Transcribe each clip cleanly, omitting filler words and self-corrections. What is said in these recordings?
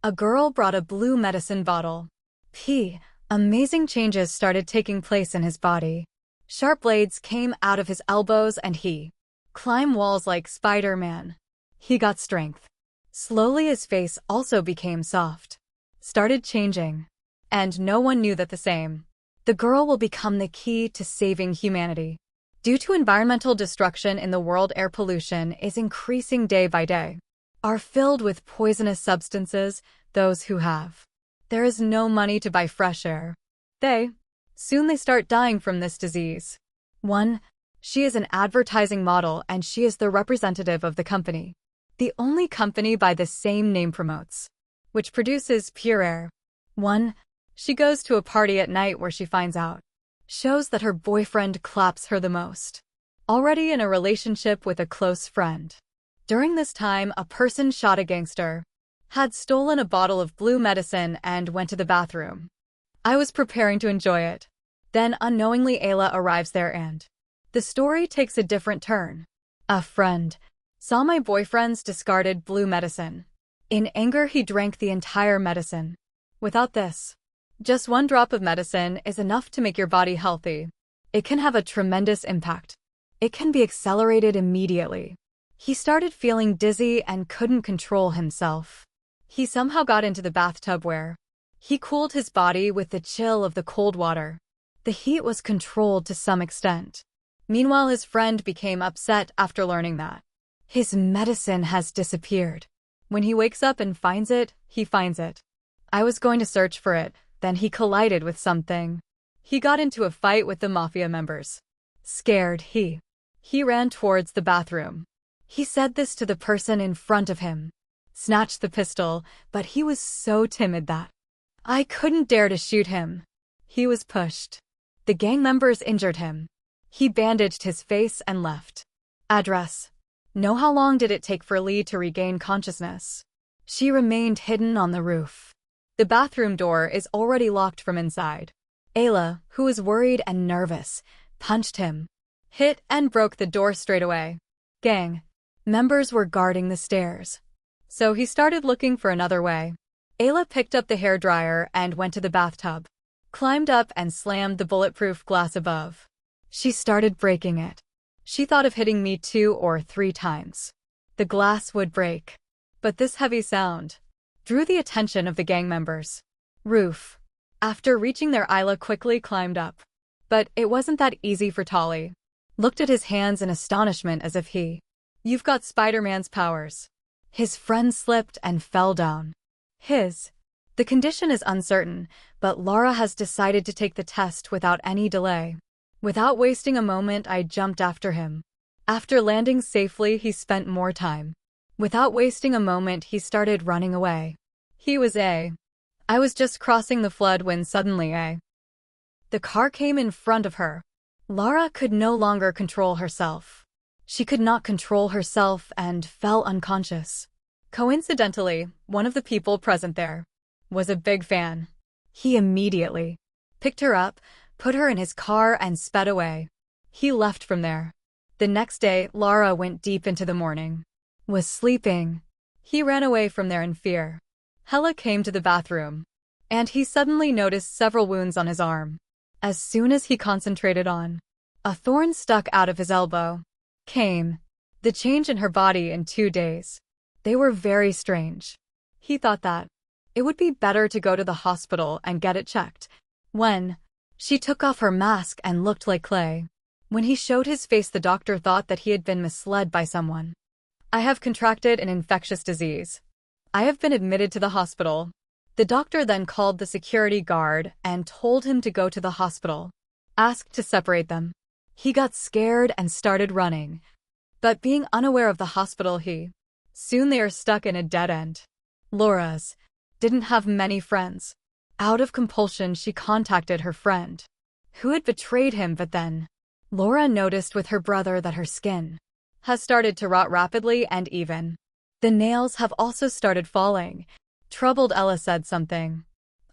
A girl brought a blue medicine bottle. Amazing changes started taking place in his body. Sharp blades came out of his elbows and he climbed walls like Spider-Man. He got strength. Slowly his face also became soft. Started changing. And no one knew that the same. The girl will become the key to saving humanity. Due to environmental destruction in the world, air pollution is increasing day by day. Are filled with poisonous substances, those who have. There is no money to buy fresh air. Soon they start dying from this disease. 1. She is an advertising model and she is the representative of the company. The only company by the same name promotes, which produces pure air. 1. She goes to a party at night where she finds out. Shows that her boyfriend claps her the most. Already in a relationship with a close friend. During this time, a person shot a gangster. Had stolen a bottle of blue medicine and went to the bathroom. I was preparing to enjoy it. Then unknowingly Ayla arrives there and the story takes a different turn. A friend saw my boyfriend's discarded blue medicine. In anger, he drank the entire medicine. Without this, just one drop of medicine is enough to make your body healthy. It can have a tremendous impact. It can be accelerated immediately. He started feeling dizzy and couldn't control himself. He somehow got into the bathtub where he cooled his body with the chill of the cold water. The heat was controlled to some extent. Meanwhile, his friend became upset after learning that his medicine has disappeared. When he wakes up and finds it, he finds it. I was going to search for it, then he collided with something. He got into a fight with the mafia members. Scared, he ran towards the bathroom. He said this to the person in front of him. Snatched the pistol, but he was so timid that I couldn't dare to shoot him. He was pushed. The gang members injured him. He bandaged his face and left. Address. Know how long did it take for Lee to regain consciousness? She remained hidden on the roof. The bathroom door is already locked from inside. Ayla, who was worried and nervous, punched him. Hit and broke the door straight away. Gang members were guarding the stairs. So he started looking for another way. Ayla picked up the hairdryer and went to the bathtub. Climbed up and slammed the bulletproof glass above. She started breaking it. She thought of hitting me 2 or 3 times. The glass would break. But this heavy sound drew the attention of the gang members. Roof. After reaching there, Ayla quickly climbed up. But it wasn't that easy for Tolly. Looked at his hands in astonishment as if you've got Spider-Man's powers. His friend slipped and fell down. The condition is uncertain, but Laura has decided to take the test without any delay. Without wasting a moment, I jumped after him. After landing safely, he spent more time. Without wasting a moment, he started running away. I was just crossing the flood when suddenly the car came in front of her. Laura could no longer control herself. She could not control herself and fell unconscious. Coincidentally, one of the people present there was a big fan. He immediately picked her up, put her in his car and sped away. He left from there. The next day, Laura went deep into the morning. Was sleeping. He ran away from there in fear. Hella came to the bathroom. And he suddenly noticed several wounds on his arm. As soon as he concentrated on a thorn stuck out of his elbow. Came the change in her body in 2 days. They were very strange. He thought that it would be better to go to the hospital and get it checked. When she took off her mask and looked like clay. When he showed his face, the doctor thought that he had been misled by someone. I have contracted an infectious disease. I have been admitted to the hospital. The doctor then called the security guard and told him to go to the hospital. Asked to separate them. He got scared and started running. But being unaware of the hospital, soon they are stuck in a dead end. Laura's didn't have many friends. Out of compulsion, she contacted her friend, who had betrayed him, but then Laura noticed with her brother that her skin has started to rot rapidly and even the nails have also started falling. Troubled, Ella said something.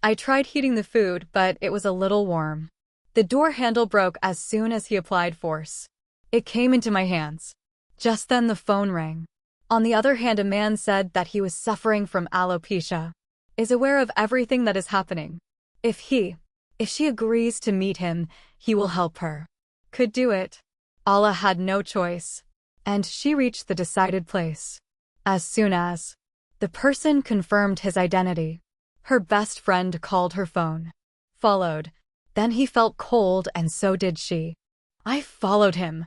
I tried heating the food, but it was a little warm. The door handle broke as soon as he applied force. It came into my hands. Just then the phone rang. On the other hand, a man said that he was suffering from alopecia. is aware of everything that is happening. If she agrees to meet him, he will help her. Could do it. Ala had no choice, and she reached the decided place. As soon as the person confirmed his identity, her best friend called her phone. Followed. Then he felt cold and so did she. I followed him.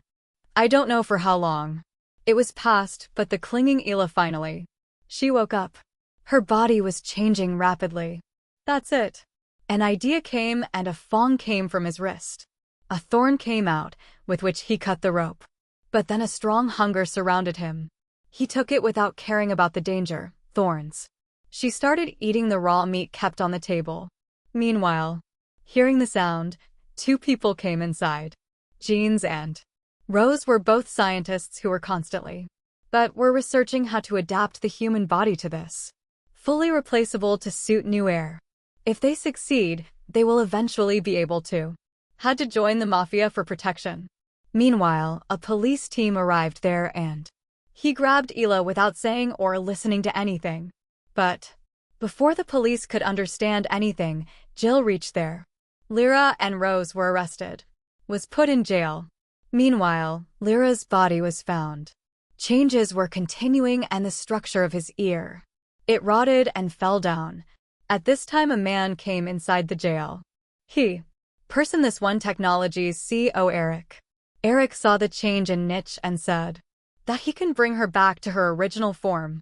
I don't know for how long. It was past, but the clinging Ela finally. She woke up. Her body was changing rapidly. That's it. An idea came and a fong came from his wrist. A thorn came out, with which he cut the rope. But then a strong hunger surrounded him. He took it without caring about the danger, thorns. She started eating the raw meat kept on the table. Meanwhile, hearing the sound, two people came inside. Jeans and Rose were both scientists who were constantly, but were researching how to adapt the human body to this. Fully replaceable to suit new air. If they succeed, they will eventually be able to. Had to join the mafia for protection. Meanwhile, a police team arrived there and he grabbed Ela without saying or listening to anything. But before the police could understand anything, Jill reached there. Lyra and Rose were arrested. Was put in jail. Meanwhile, Lyra's body was found. Changes were continuing and the structure of his ear. It rotted and fell down. At this time a man came inside the jail. This one technology's CEO Eric. Eric saw the change in Niche and said that he can bring her back to her original form.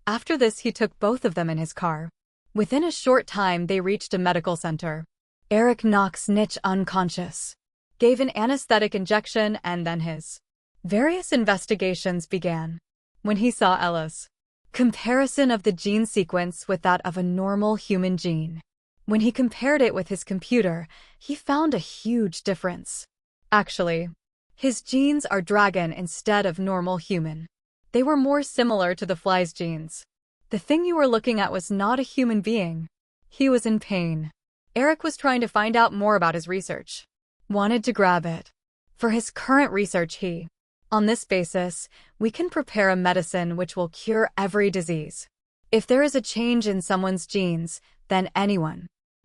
After this he took both of them in his car. Within a short time they reached a medical center. Eric knocks Niche unconscious. Gave an anesthetic injection and then his various investigations began. When he saw Ella's comparison of the gene sequence with that of a normal human gene. When he compared it with his computer, he found a huge difference. Actually, his genes are dragon instead of normal human. They were more similar to the fly's genes. The thing you were looking at was not a human being. He was in pain. Eric was trying to find out more about his research. Wanted to grab it. For his current research on this basis, we can prepare a medicine which will cure every disease. If there is a change in someone's genes, then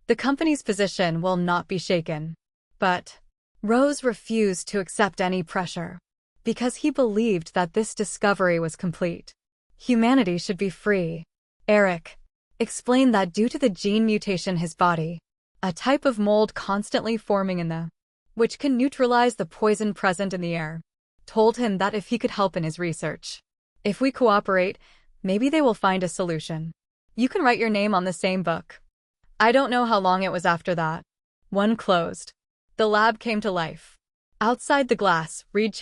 the company's position will not be shaken. But Rose refused to accept any pressure. Because he believed that this discovery was complete. Humanity should be free. Eric explained that due to the gene mutation his body, a type of mold constantly forming in which can neutralize the poison present in the air, told him that if he could help in his research. If we cooperate, maybe they will find a solution. You can write your name on the same book. I don't know how long it was after that. One closed. The lab came to life. Outside the glass, Reed